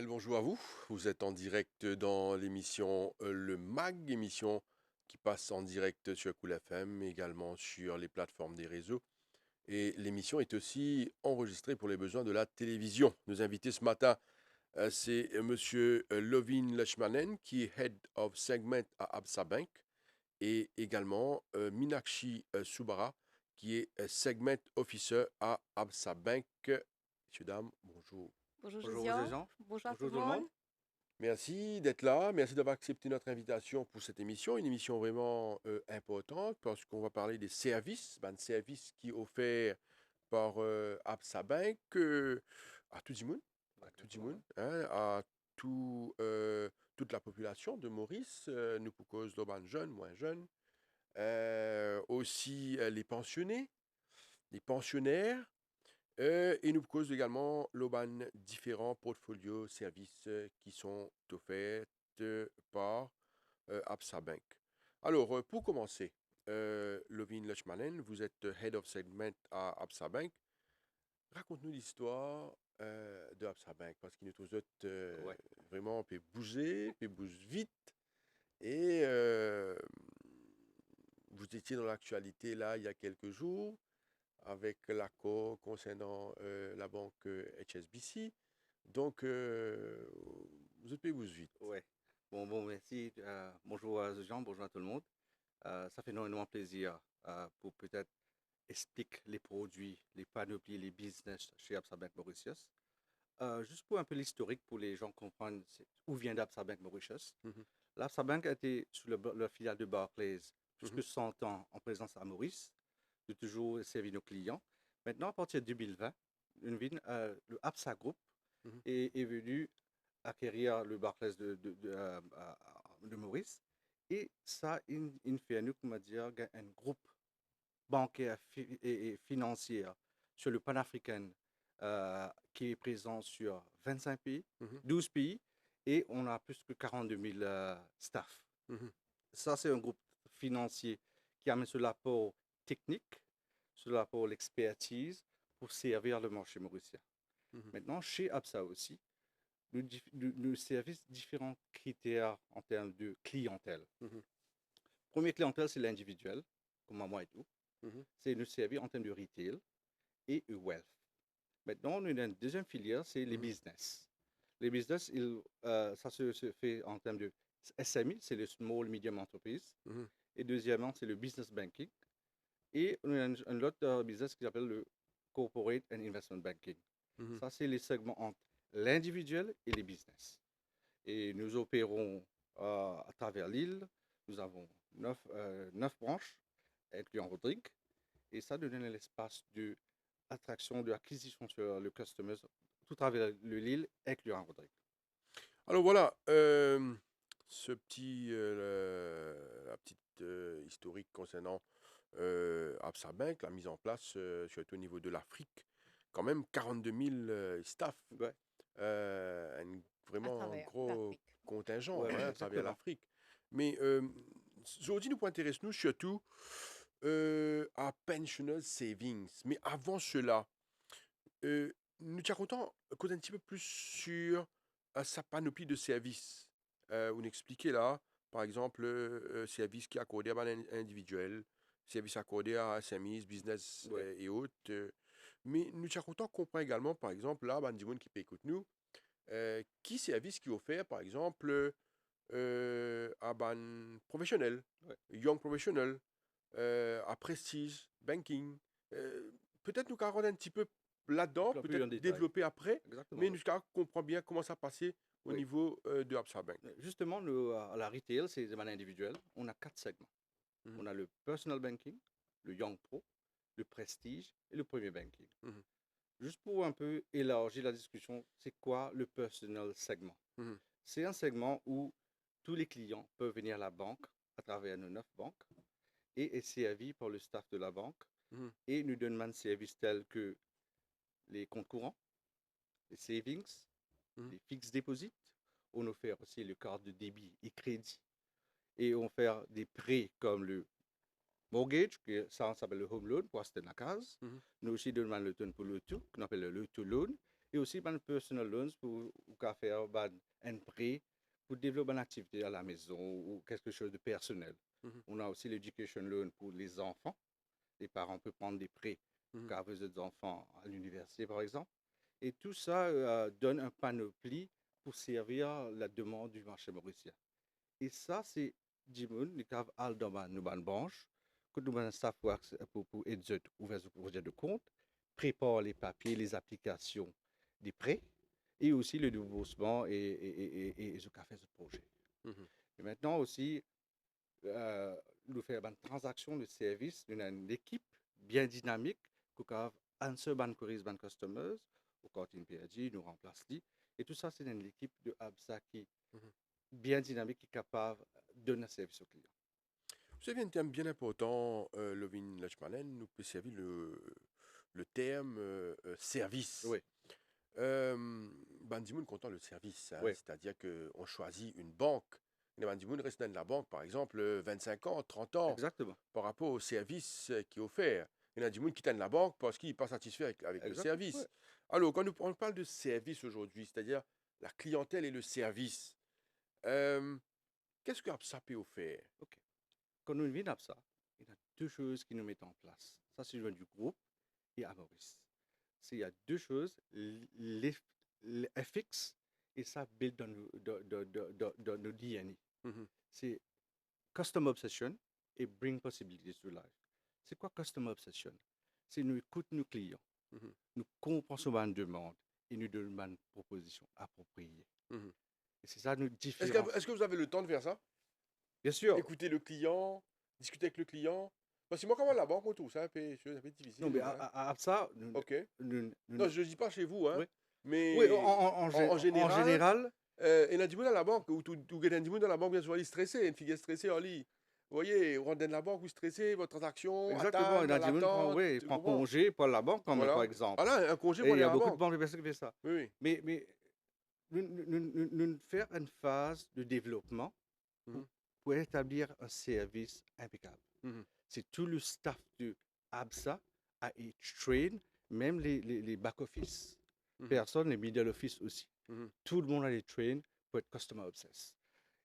cordial bonjour à vous. Vous êtes en direct dans l'émission Le MAG, émission qui passe en direct sur Cool FM, mais également sur les plateformes des réseaux. Et l'émission est aussi enregistrée pour les besoins de la télévision. Nos invités ce matin, c'est Monsieur Lovin Lachmanen, qui est Head of Segment à Absa Bank, et également Minakshi Subara, qui est Segment Officer à Absa Bank. Messieurs, dames, bonjour. Bonjour Bonjour Josiane, Jean, bonjour à tout bonjour le tout le monde. monde. Merci d'être là, merci d'avoir accepté notre invitation pour cette émission, une émission vraiment importante parce qu'on va parler des services qui offerts par Absa Bank à tout le monde, Exactement. hein, à toute la population de Maurice, nous pour cause d'urbains jeunes, moins jeunes, aussi les pensionnés, les pensionnaires, et nous proposons également l'auban différents portfolios services qui sont offerts par Absa Bank. Alors, pour commencer, Lovin Lechmanen, vous êtes Head of Segment à Absa Bank. Raconte-nous l'histoire de Absa Bank, parce qu'il nous autres Ouais. vraiment peut bouger vite. Et vous étiez dans l'actualité là il y a quelques jours avec l'accord concernant la banque HSBC. Donc, vous êtes vous vite. Ouais. Bon, merci. Bonjour à Jean, bonjour à tout le monde. Ça fait énormément plaisir pour peut-être expliquer les produits, les panoplies, les business chez Absa Bank Mauritius. Juste pour un peu l'historique, pour les gens comprendre où vient d'Absa Bank Mauritius. Mhm, L'Absa Bank a été sous la filiale de Barclays plus mhm, que 100 ans en présence à Maurice, de toujours servir nos clients. Maintenant, à partir de 2020, le Absa Group mhm, est venu acquérir le Barclays de Maurice. Et ça, il fait nous, comment dire, un groupe bancaire et financier sur le panafricain qui est présent sur 25 pays, mhm, 12 pays, et on a plus que 42 000 staff. mhm, Ça, c'est un groupe financier qui amène sur l'apport technique, sur l'apport l'expertise pour servir le marché mauricien. mhm, Maintenant, chez ABSA aussi, nous servissons différents critères en termes de clientèle. mhm, Premier clientèle, c'est l'individuel, comme moi et tout. mhm, C'est nous servir en termes de retail et wealth. Maintenant, on a une deuxième filière, c'est les mhm, business. Les business, ça se fait en termes de SME, c'est le Small Medium Enterprise. mhm, Et deuxièmement, c'est le business banking. Et on a un autre business qui s'appelle le corporate and investment banking. mhm. Ça, c'est les segments entre l'individuel et les business. Et nous opérons à travers l'île. Nous avons 9 branches, incluant Rodrigue. Et ça nous donne l'espace d'attraction, d'acquisition sur le customers tout à travers l'île, incluant Rodrigue. Alors voilà, la petite historique concernant Absa Bank, la mise en place, surtout au niveau de l'Afrique, quand même 42 000 staff, Ouais, À vraiment un travers gros l'Afrique. contingent ouais, hein, à travers exactement. l'Afrique. Mais aujourd'hui, nous intéressons-nous surtout à pensional savings. Mais avant cela, nous sommes contents qu'on un petit peu plus sur sa panoplie de services. On expliquait là, par exemple, services qui accordés à l'individuel, services accordés à SMEs, business Ouais. et autres. Mais nous sommes contents qu'on comprend également, par exemple, là, ben, du monde qui peut écouter nous, qui service qui offert, par exemple, à ban professionnel, Ouais. young professional, à prestige, banking. Peut-être nous carrer un petit peu là-dedans, Plus peut-être en détail. développer après, Exactement, mais oui. nous comprend bien comment ça passait au Oui. niveau de Absa Bank. Justement, la retail, c'est de manière individuelle. On a 4 segments. Mhm, On a le personal banking, le young pro, le prestige et le premier banking. mhm, Juste pour un peu élargir la discussion, c'est quoi le personal segment? mhm, C'est un segment où tous les clients peuvent venir à la banque à travers nos 9 banques et être servis par le staff de la banque mhm, et nous donnent des services tels que les comptes courants, les savings, mhm, les fixed deposits. On offre aussi le carte de débit et crédit et on fait des prêts comme le mortgage, que ça s'appelle le home loan pour acheter la case. mhm, Nous aussi donnons le ton pour l'auto, qu'on appelle le auto loan. Et aussi, ben, personal loans pour faire ben, un prêt pour développer une activité à la maison ou quelque chose de personnel. Mhm. On a aussi l'education loan pour les enfants. Les parents peuvent prendre des prêts Mhm. pour avoir des enfants à l'université, par exemple. Et tout ça donne un panoplie pour servir la demande du marché mauricien. Et ça, c'est du monde qui a al dans une branche, que nous avons un staff pour aider ouvrir un projet de compte, prépare les papiers, les applications des prêts, et aussi le déboursement et ce qu'a fait ce projet. Mhm. Et maintenant aussi, nous faisons une transaction de service d'une équipe bien dynamique, qui a un seul ban customers, ou quand une PRG, nous remplace lui. Et tout ça, c'est une équipe de ABSA qui Mhm. bien dynamique, qui est capable de donner un service au client. Vous savez, un terme bien important, Lovin Lachmanen, nous peut servir le terme service. Oui, Bandimoun content le service, hein, oui, c'est-à-dire qu'on choisit une banque. Et Bandimoun reste dans la banque, par exemple, 25 ans, 30 ans, exactement. par rapport au service qui est offert. Il y en a du monde qui quitte la banque parce qu'il n'est pas satisfait avec le Exactement. Oui. service. Alors, quand on parle de service aujourd'hui, c'est-à-dire la clientèle et le service, euh, qu'est-ce que ABSA peut offrir? OK. Quand nous venons à ça, il y a deux choses qui nous mettent en place. Ça, c'est le du groupe et à Maurice. Il y a deux choses, les FX et ça build dans nos DNA. Mhm, C'est Custom Obsession et Bring Possibilities to Life. C'est quoi Custom Obsession? C'est nous écoutons nos clients, mhm, nous comprenons une demande et nous donnons une proposition appropriée. mhm. Et c'est ça nous Est-ce différencie. que vous avez le temps de faire ça? Bien sûr. Écouter le client, discuter avec le client. Parce que moi, quand même, la banque, moi, tout ça, c'est un peu Non, difficile. mais Hein. à ça, nous, OK. nous, Non, nous- je ne dis pas chez vous, hein, oui. Oui, mais en en général, général, il y a du monde à la banque, ou tout il y a du monde à la banque, bien sûr, il est stressé, une fille est stressée, en lit. Vous voyez, vous rentrez dans la banque, vous stressez, votre transaction, exactement, il y attendre, a à des gens l'attente, oui, il tu prend comprends? congé pour la banque, par Voilà. exemple. Voilà, un congé Et pour il aller y à a la beaucoup de banque. banques qui font ça. Oui, oui. Mais nous faire une phase de développement pour, Mhm, pour établir un service impeccable. mhm, C'est tout le staff de ABSA à être train, même les back-office. mhm, Personne, les middle office aussi. mhm, Tout le monde a les train pour être customer obsessed.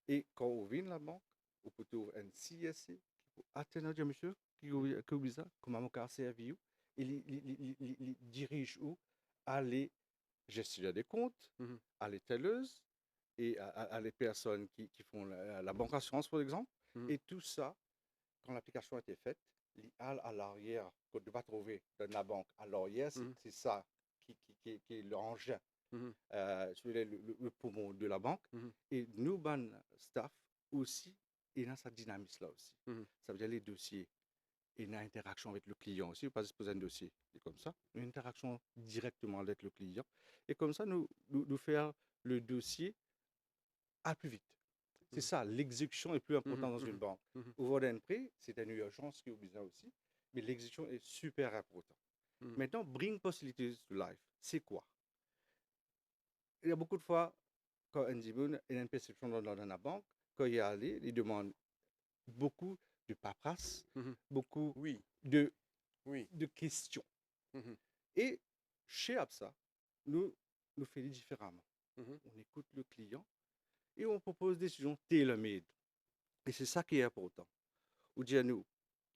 Et quand on vient à la banque, ou plutôt un CSC, qui peut atteindre monsieur, qui oublie ça, comment on peut servir, il dirige où à les gestionnaires des comptes, mhm, à les telleuses et à les personnes qui font la banque assurance, par exemple. mhm, Et tout ça, quand l'application a été faite, à l'arrière, qu'on ne va trouver dans la banque, à l'arrière, mhm, c'est ça qui est l'engin, mhm, le poumon de la banque. mhm, Et nous, ban staff aussi, il y a sa dynamisme là aussi. mhm. Ça veut dire les dossiers, et une interaction avec le client aussi, pas juste poser un dossier. Et comme ça, une interaction directement avec le client. Et comme ça, nous faire le dossier à plus vite. C'est Mhm. ça, l'exécution est plus Mhm, importante dans une mhm, banque. mhm, Ouvrir d'un prix, c'est une urgence qui est besoin aussi, mais l'exécution est super importante. mhm, Maintenant, bring possibilities to life, c'est quoi? Il y a beaucoup de fois, quand un Dimoun a une perception dans la banque, quand il est allé, il demande beaucoup de paperasse, mhm. beaucoup Oui, de, oui. de questions. Mhm, Et chez ABSA, nous faisons différemment. mhm, On écoute le client et on propose des solutions tailor-made. Et c'est ça qui est important. Ou dire nous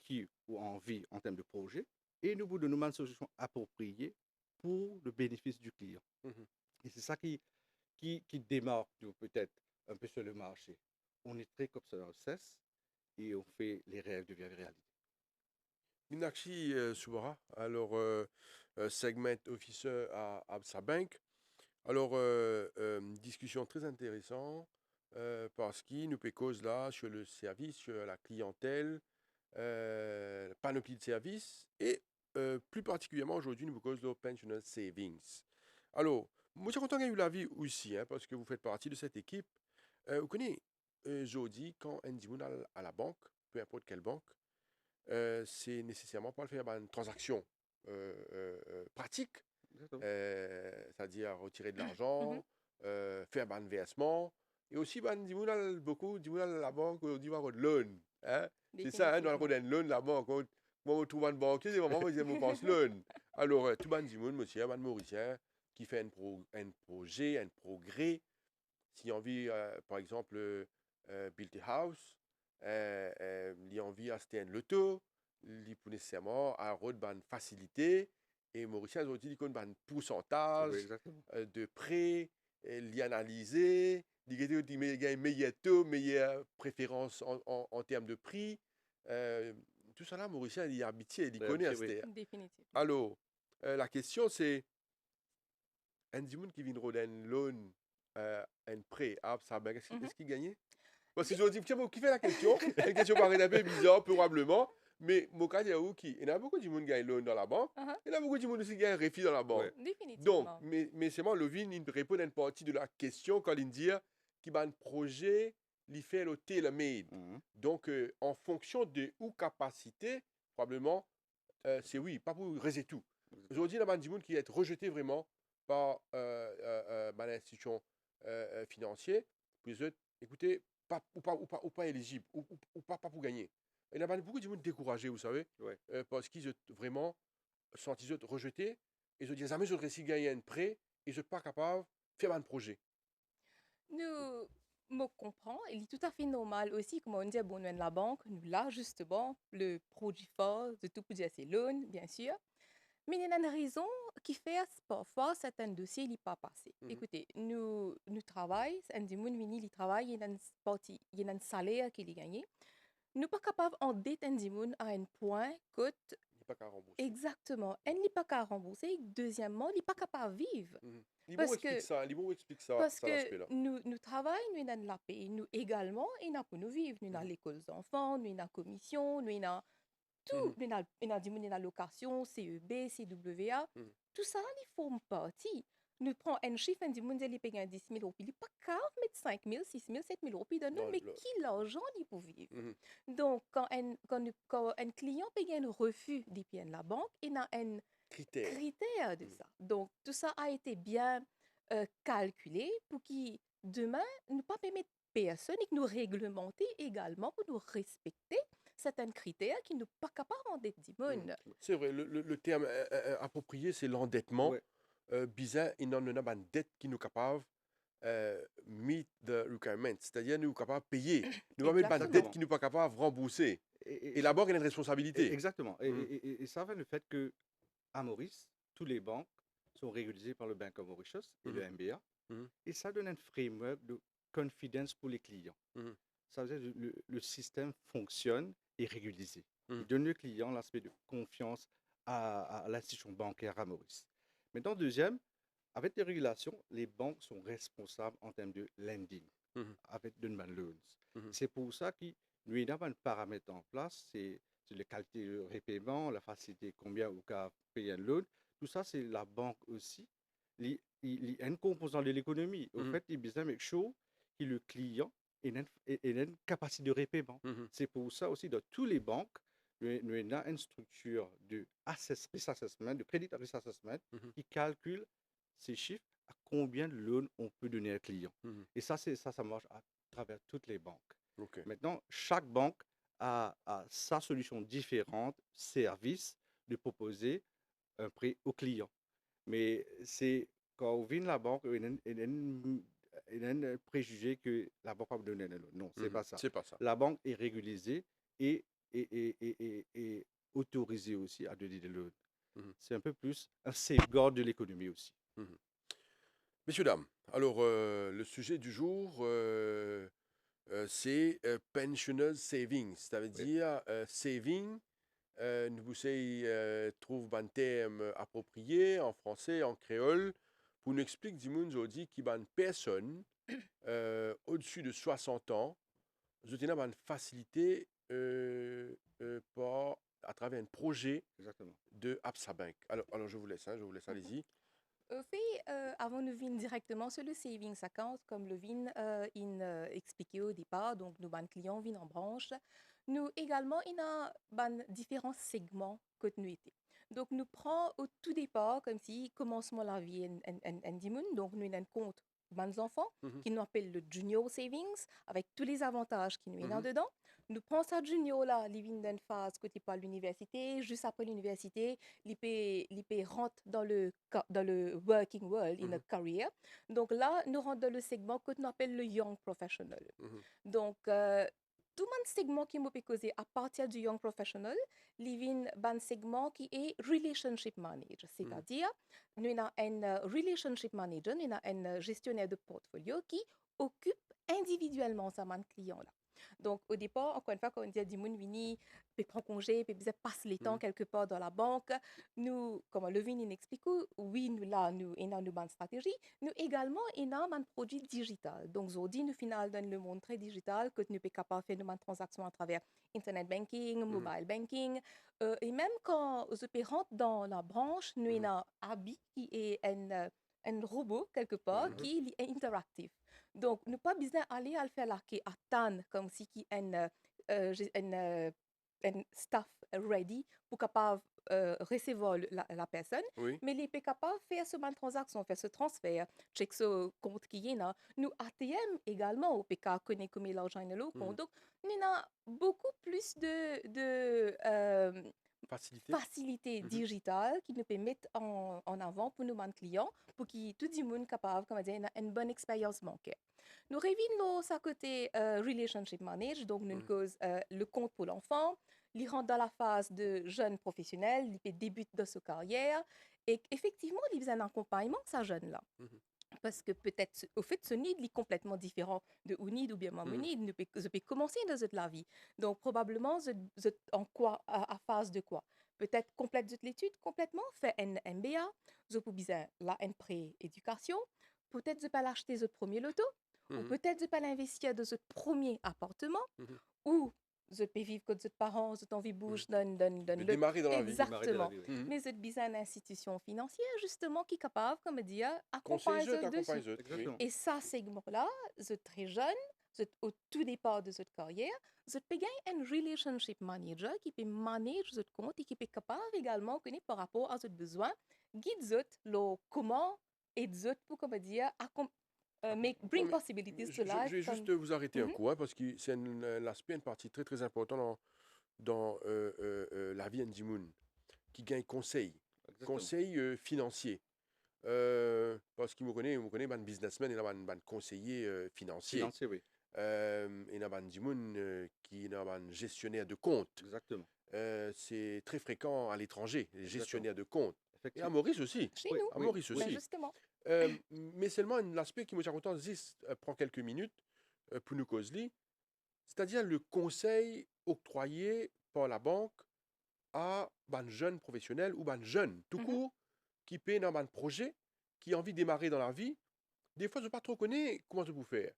qui ont envie en termes de projet et nous vous donnons une solution appropriée pour le bénéfice du client. mhm. Et c'est ça qui démarque peut-être un peu sur le marché. On est très comme ça dans le CES et on fait les rêves deviennent réalité. Minakshi Subara, alors segment officer à Absa Bank. Alors, discussion très intéressante parce qu'il nous peut cause là sur le service, sur la clientèle, la panoplie de services et plus particulièrement aujourd'hui, nous cause le pensional savings. Alors, moi, je suis content qu'il y ait eu la vie aussi, hein, parce que vous faites partie de cette équipe. Vous connaissez, aujourd'hui, quand un Dimoun à la banque, peu importe quelle banque, c'est nécessairement pas le faire une transaction pratique, Exactement. c'est-à-dire retirer de Mhm. l'argent, faire un versement, et aussi beaucoup de la banque dit de loan. Hein? C'est ça, hein, dans le Définitivement. code de loan, la banque, moi, on trouve un banquier, c'est vraiment, moi, je pense loan. Alors, tout le monde, monsieur, un Mauricien, qui fait un projet, un progrès. Si on vit, par exemple, build a house, il envie d'acheter un loto, il peut nécessairement avoir une facilité. Et Mauricien aujourd'hui, il a un Oui, pourcentage exactement. de prêt, l'y analyser, il y a une meilleure taux, meilleure préférence en termes de prix. Euh, Tout ça là, Mauricien, il est habitué, il connaît à Habitué, oui. cette. Définitivement. Alors, la question c'est, un Dimoun qui vient de un loan, un prêt à Absabank, Mhm. est-ce qu'il gagnait? Parce qu'ils ont dit, tiens, qui fait la question? Une question paraît un peu bizarre, probablement. Mais Moka Diaou, il y en a beaucoup de monde qui gagne loan dans la banque. Uh-huh. Il y en a beaucoup de monde aussi qui gagne un réfi dans la banque. Ouais. Donc, Définitivement. mais c'est moi, Levin, il répond à une partie de la question quand il dit qu'il a un projet, il fait le tailor-made. Mhm. Donc, en fonction de ou capacité, probablement, c'est oui, pas pour réser tout. Aujourd'hui, il y a des gens qui est rejeté vraiment par l'institution financière. Puis eux, écoutez, pas, ou pas éligible, ou pas pour gagner. Il y a beaucoup de gens découragés, vous savez, Ouais. parce qu'ils sont vraiment sentis rejetés. Ils se disent, jamais je réussi à gagner un prêt, et je ne suis pas capable de faire un projet. Nous me comprend, il est tout à fait normal aussi, comme on dit, bon, nous, la banque, nous, là, justement, le produit fort de tout pour dire, c'est loan, bien sûr. Mais il y a une raison qui fait parfois certains dossiers n'est pas passé. Mhm. Écoutez, nous travaillons, un des gens il travaille, il y a une partie, il y a un salaire qu'il a gagné. Nous pas capable en dette un des gens à un point que Il n'est pas qu'à rembourser. exactement, elle n'est pas qu'à rembourser. Deuxièmement, il n'est pas capable de vivre Mhm. Libo parce explique que ça, Libo explique ça, parce ça que l'aspect-là. nous travaillons, nous avons la paix, nous également, et nous pour nous vivre, nous avons Mhm. l'école des enfants, nous avons la commission, nous avons tout, Mhm. nous avons la location, CEB, CWA, Mhm. tout ça, ils forment partie. Nous prenons un chiffre, on dit, il paye 10 000 euros, il n'est pas capable de mettre 5 000, 6 000, 7 000 euros, puis donne, Dans mais le- qui l'argent il pour vivre? Mhm. Donc, quand un client paye un refus depuis la banque, il a un Critères. critère de Mhm. ça. Donc, tout ça a été bien calculé pour que demain, ne pas permettre personne et que nous réglementer également pour nous respecter certains critères qui ne sont pas capables d'être dit. Mhm. C'est vrai, le terme approprié, c'est l'endettement. Ouais. Bizarre, il y en a une dette qui nous est capable meet the requirements, c'est-à-dire nous sommes capables de payer. Nous ne pas mettre une dette Exactement. qui nous pas capable de rembourser. Et Et la banque, elle a une responsabilité. exactement. Mhm. Et ça va le fait que à Maurice, tous les banques sont régularisées par le Bank of Mauritius et le Mhm. MBA. Mhm. Et ça donne un framework de confidence pour les clients. Mhm. Ça veut dire que le système fonctionne et est régulisé. Mhm. Il donne au client l'aspect de confiance à l'institution bancaire à Maurice. Maintenant, deuxième, avec les régulations, les banques sont responsables en termes de lending, Mhm. avec de loans. Mhm. C'est pour ça que nous avons un paramètre en place, c'est la qualité de repaiement, la facilité, combien au cas payer un loan. Tout ça, c'est la banque aussi. Il y a une composante de l'économie. Au Mhm. fait, il y a besoin de chose que le client ait une capacité de repaiement. Mhm. C'est pour ça aussi, dans toutes les banques, nous avons une structure de risk assessment, de credit risk assessment, Mhm. qui calcule ces chiffres à combien de loans on peut donner à un client. Mhm. Et ça marche à travers toutes les banques. OK. Maintenant, chaque banque a sa solution différente, service, de proposer un prêt au client. Mais c'est quand on vient de la banque, il y a un préjugé que la banque va vous donner un loan. Non, c'est Mhm. pas ça. C'est pas ça. La banque est régulisée et autorisée aussi à donner des loans. Mhm. C'est un peu plus un safeguard de l'économie aussi. Mhm. Messieurs, dames, alors le sujet du jour, c'est pensioners savings. Ça veut Oui. dire saving. Nous vous trouve un terme approprié en français, en créole, pour nous expliquer du monde aujourd'hui qu'il y a une personne au-dessus de 60 ans, vous avez une facilité à travers un projet Exactement. de Absa Bank. Alors je vous laisse, allez-y. Au fait, avant nous vin directement sur le savings account, comme le vin expliqué au départ, donc nos ban clients viennent en branche, nous également, il y a différents segments que nous étions. Donc, nous prenons au tout départ, comme si commencement la vie en dimoun, donc nous avons un compte ban enfants Mhm. qui nous appelle le junior savings avec tous les avantages qui nous sont Mhm. dedans. nous prenons ça junior là, il vient d'une phase côté pas l'université, juste après l'université, il rentre dans le working world, in a Mhm. career. Donc là, nous rentrons dans le segment que nous appelle le young professional. Mhm. Donc, tout le segment qui m'a causé à partir du young professional, il vient un segment qui est relationship manager, Mhm. c'est-à-dire nous avons un relationship manager, nous avons un gestionnaire de portfolio qui occupe individuellement sa man client là. Donc au départ, encore une fois, quand on dit à Dimoun Vini, puis prend congé, puis passe les temps Mhm. quelque part dans la banque, nous, comme le Vini nous explique, oui, nous là, nous avons une stratégie, nous également, nous avons un produit digital. Donc aujourd'hui, nous final dans le monde très digital, que nous sommes capables de faire une transaction à travers Internet banking, Mhm. mobile banking, et même quand je rentre dans la branche, nous Mhm. avons Abby qui est un robot quelque part Mhm. qui est interactif. Donc, nous pas besoin d'aller à le faire là, qui attend comme si qui un staff ready pour capable recevoir la personne, Oui. mais les est capable de faire ce même transaction, faire ce transfert, check ce compte qui est là. Nous ATM également, au PK connaît comment l'argent est là au compte. Mhm. Donc, nous avons beaucoup plus de Facilité. facilité Mhm. digitale qui nous permettent en avant pour nos clients, pour que tout le monde capable, comment dire, une bonne expérience bancaire. Nous revenons à côté relationship manage, donc nous Mhm. cause le compte pour l'enfant, il rentre dans la phase de jeune professionnel, il débute dans sa carrière et effectivement, il a un accompagnement sa jeune là. Mhm. Parce que peut-être, au fait, ce nid est complètement différent de Unid ou bien mon Mhm. nid. Je peux commencer dans cette la vie. Donc, probablement, je en quoi, à phase de quoi? Peut-être complète toute l'étude complètement, faire un MBA, je peux bien là, une pré-éducation. Peut-être je peux l'acheter ce premier loto, ou Mhm. peut-être je peux l'investir dans ce premier appartement, Mhm. ou je peux vivre comme ses parents, je t'envie Mhm. bouge De le... démarrer dans la vie. Démarrer de la Exactement. vie, oui. Mhm. Mais je besoin d'une institution financière, justement, qui est capable, comme dire, Conseil accompagner je dessus. t'accompagne je. Oui. Exactement. Et ça, segment-là, vous êtes très jeune, vous êtes au tout départ de votre carrière, vous êtes gagner un relationship manager qui peut manager votre compte et qui peut capable également connaître par rapport à votre besoin, guide vous le comment et vous pour, comment dire, bring Non, mais possibilities to je life. vais Comme... juste vous arrêter un Mhm, coup, hein, parce que c'est l'aspect, une partie très très importante dans la vie Moon, qui gagne conseil, Exactement. conseil financier. Parce qu'il me connaît, un businessman, il a un conseiller financier. Financier, oui. Il y a un Moon qui est un gestionnaire de compte. Exactement. C'est très fréquent à l'étranger, les Exactement. gestionnaires de compte. Et à Effectivement. Maurice aussi. chez Oui, nous, À oui, Maurice oui. ben aussi. justement. Mais seulement l'aspect qui me raconte prend quelques minutes pour nous causer, c'est-à-dire le conseil octroyé par la banque à un jeune professionnel ou un jeune tout Mhm, court qui paie dans un projet, qui a envie de démarrer dans la vie. Des fois, je ne sais pas trop connaître comment je peux faire.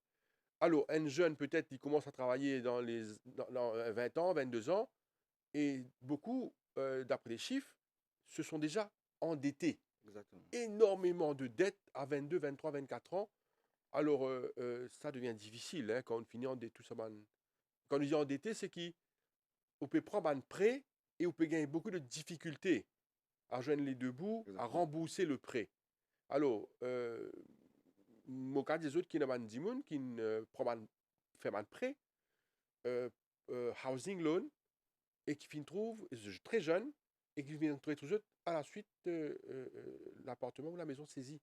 Alors, un jeune, peut-être, il commence à travailler dans 20 ans, 22 ans, et beaucoup, d'après les chiffres, se sont déjà endettés. Exactement. Énormément de dettes à 22, 23, 24 ans. Alors, ça devient difficile hein, quand on finit en tout ça. Quand on dit endetté, c'est qu'on peut prendre un prêt et on peut gagner beaucoup de difficultés à joindre les deux bouts, à Exactement. rembourser le prêt. Alors, mon cas des autres qui n'ont pas de qui ne fait un prêt, euh, housing loan, et qui finit trouve très jeune, et qui vient trouver tout de suite à la suite l'appartement ou la maison saisie.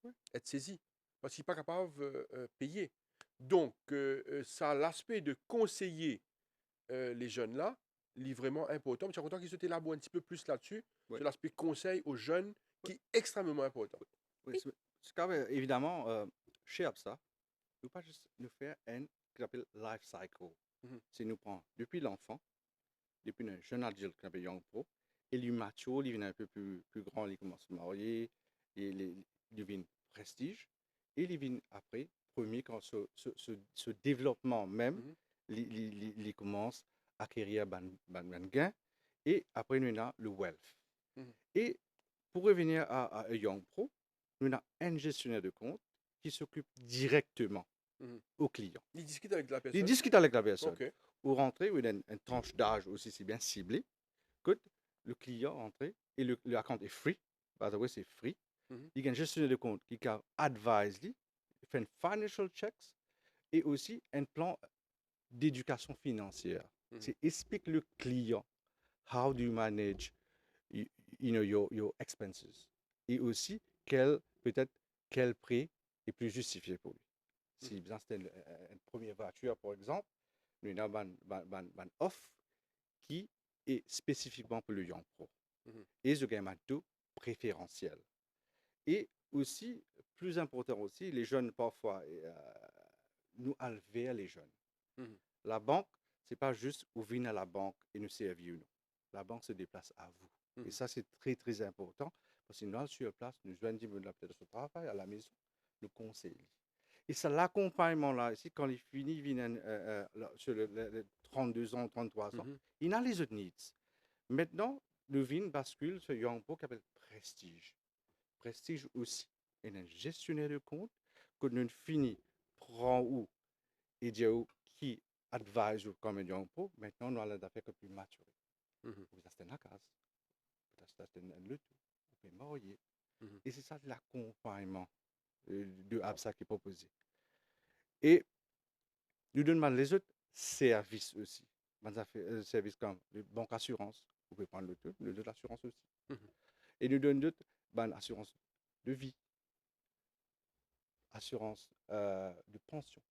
Oui. Être saisi. Parce qu'il n'est pas capable de payer. Donc, ça a l'aspect de conseiller les jeunes là, est vraiment important. Je suis content qu'ils étaient là un petit peu plus là-dessus, Oui. sur l'aspect conseil aux jeunes, qui est extrêmement important. Oui, c'est quand même, évidemment, chez ABSA, nous pas juste nous faire un qui s'appelle life cycle. Mhm. C'est nous prendre depuis l'enfant, depuis un jeune adulte qui s'appelle Young Pro, et lui mature, il devient un peu plus grand, il commence à se marier, et il devient prestige, et il devient après, premier, quand ce développement même, Mhm. il commence à acquérir un gain, et après, nous avons le wealth. Mhm. Et pour revenir à Young Pro, nous avons un gestionnaire de compte qui s'occupe directement Mhm. au client. Il discute avec la Il personne. discute avec la personne. Ok. Au rentrer, il y a une tranche d'âge aussi, c'est bien ciblé, que le client rentre et le compte est free. By the way, c'est free. Mhm. Il y a un gestionnaire de compte qui advise lui, fait un financial checks et aussi un plan d'éducation financière. Mhm. C'est explique le client how do you manage you, your expenses. Et aussi, peut-être quel prix est plus justifié pour lui. Mhm. Si bien c'était une première voiture, par exemple, nous avons une offre qui est spécifiquement pour le Young Pro. Mhm. Et je gagne un taux préférentiel. Et aussi, plus important aussi, les jeunes parfois, nous enlever les jeunes. Mhm. La banque, c'est pas juste où venir à la banque et nous servir nous. La banque se déplace à vous. Et Mhm. ça, c'est très, très important. Parce que nous, sur place, nous joignons de la place de travail à la maison, nous conseillons. Et c'est l'accompagnement là, ici, quand il finit, sur les 32 ans, 33 ans, Mhm. il a les autres needs. Maintenant, le vin bascule sur un pot qui s'appelle Prestige. Prestige aussi. Il y a un gestionnaire de compte que nous finit, prend où et dit qui advise comme un pot. Maintenant, nous allons faire que plus maturé. Mhm. Vous achetez la case, vous achetez le tout, vous pouvez marier. Mhm. Et c'est ça l'accompagnement de ABSA qui est proposé. Et nous donnons les autres services aussi. Services comme les banques assurance, vous pouvez prendre le tout, nous donnons l'assurance aussi. Mhm. Et nous donnons d'autres assurance de vie, assurance de pension.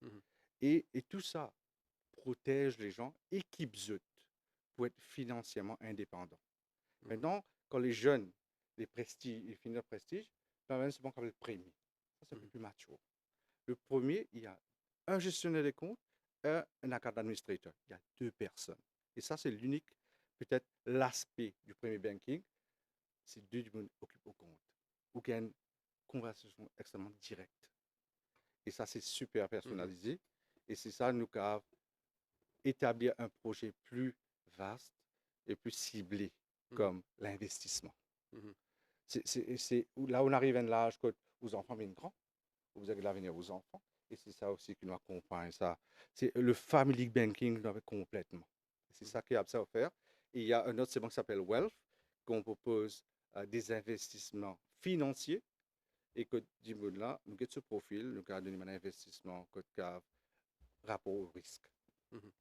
Mhm. Et tout ça protège les gens, équipe eux pour être financièrement indépendants. Mhm. Maintenant, quand les jeunes, les prestige, ils finissent leur prestige, c'est bon comme le premier. Ça, c'est un peu Mhm. plus mature. Le premier, il y a un gestionnaire des comptes et un account administrateur. Il y a deux personnes. Et ça, c'est l'unique, peut-être, l'aspect du premier banking. C'est deux du monde occupent au compte. Ou qu'il y a une conversation extrêmement directe. Et ça, c'est super Mhm. personnalisé. Et c'est ça, nous, avons établir un projet plus vaste et plus ciblé Mhm. comme l'investissement. Mhm. C'est là où on arrive à un âge que vos enfants viennent grands, vous avez l'avenir aux enfants, et c'est ça aussi qui nous accompagne. Ça. C'est le family banking complètement. C'est Mhm. ça qui est à faire. Et il y a un autre segment qui s'appelle Wealth, qu'on propose des investissements financiers et que du monde là, nous avons ce profil, nous avons donné un investissement que rapport au risque. Mhm.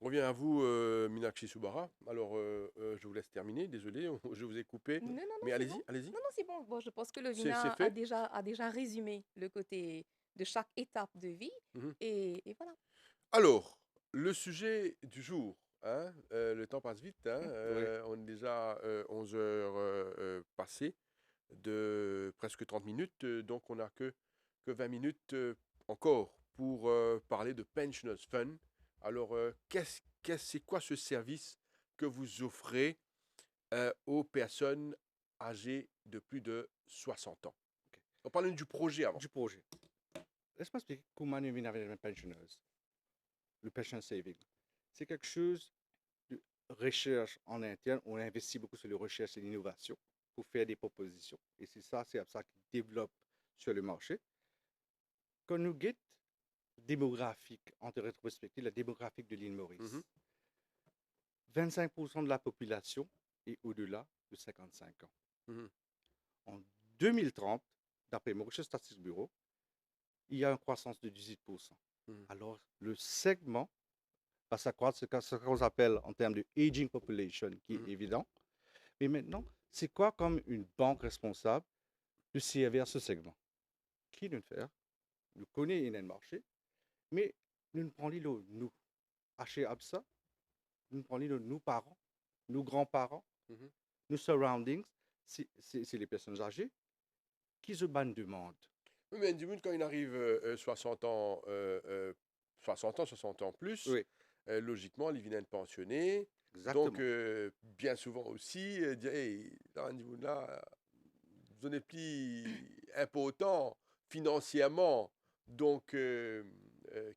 On revient à vous, Minakshi Subara. Alors, je vous laisse terminer. Désolé, je vous ai coupé. Non, non, non, Mais c'est bon. allez-y, allez-y. Non, non, c'est bon. Bon, je pense que le C'est Vina fait. a déjà résumé le côté de chaque étape de vie. Mhm. Et voilà. Alors, le sujet du jour, hein, le temps passe vite, hein, Oui. on est déjà 11 heures passées de presque 30 minutes, donc on n'a que 20 minutes encore pour parler de Pensioners Fund. Alors, c'est quoi ce service que vous offrez aux personnes âgées de plus de 60 ans? Ok. On parle du projet avant. Du projet. Laisse-moi expliquer comment nous venons avec les pensionnaires. Le pension saving. C'est quelque chose de recherche en interne. On investit beaucoup sur la recherche et l'innovation pour faire des propositions. Et c'est ça qui développe sur le marché. Quand nous guettons démographique, en rétrospective, la démographique de l'île Mhm. Maurice, 25% de la population est au-delà de 55 ans. Mhm. En 2030, d'après Mauritius Statistics Bureau, il y a une croissance de 18%. Mhm. Alors, le segment va s'accroître, ce qu'on appelle en termes de aging population, qui est Mhm. évident. Mais maintenant, c'est quoi comme une banque responsable de servir ce segment? Qui nous fait? Nous connaissons le marché, mais nous ne prenons pas nous. Chez ABSA, nous prenons nos parents, nos grands-parents, Mhm. nos surroundings, c'est les personnes âgées qui se demandent. Oui, mais du monde, quand il arrive 60 ans, 60 ans, 60 ans plus, Oui, logiquement, il vient de pensionner. Donc, exactement. bien souvent aussi, dire, hey, là, du monde là, vous n'êtes plus important financièrement. Donc,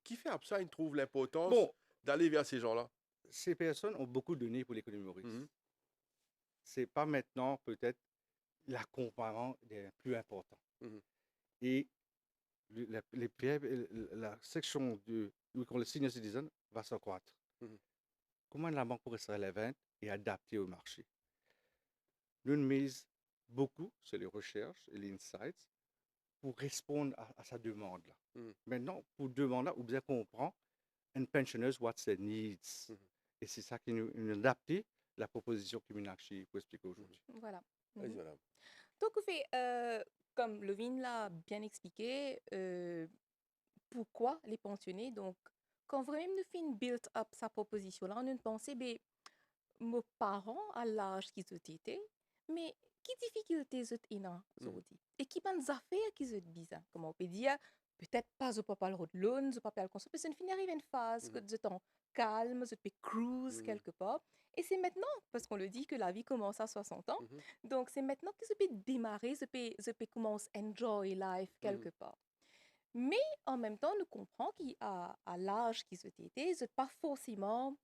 qui fait ça, il trouve l'importance Bon, d'aller vers ces gens-là? ces personnes ont beaucoup donné pour l'économie Mhm. maurice. C'est pas maintenant peut-être l'accompagnement des plus importants. Mhm. Et la section le senior citizen va s'accroître. Mhm. Comment la banque pourrait se relever et adapter au marché? Nous mise beaucoup sur les recherches et les insights pour répondre à sa demande-là. Mhm. Maintenant, pour demander, ou bien comprendre and pensioners what's their needs. Mhm. Et c'est ça qui nous adapté la proposition que Meenakshi vous explique aujourd'hui. Voilà. Vas-y, Mhm. madame. Donc, en fait, comme Levine l'a bien expliqué, pourquoi les pensionnés, donc, quand vraiment nous finissons build up sa proposition-là, on a pensé, ben, mes parents, à l'âge qu'ils ont été, mais qui difficultés ils ont aujourd'hui? Et qui bonnes affaires qu'ils ont bizarres? Comment on peut dire, peut-être pas au papa le road loan, au papa le construire, parce qu'on finit arriver une phase que de temps calme, je peux cruise Mhm. quelque part. Et c'est maintenant, parce qu'on le dit, que la vie commence à 60 ans. Mhm. Donc c'est maintenant que je peux démarrer, je peux commencer à enjoy life quelque part. Mais en même temps, nous comprenons qu'à l'âge qu'ils ont été, ils sont pas forcément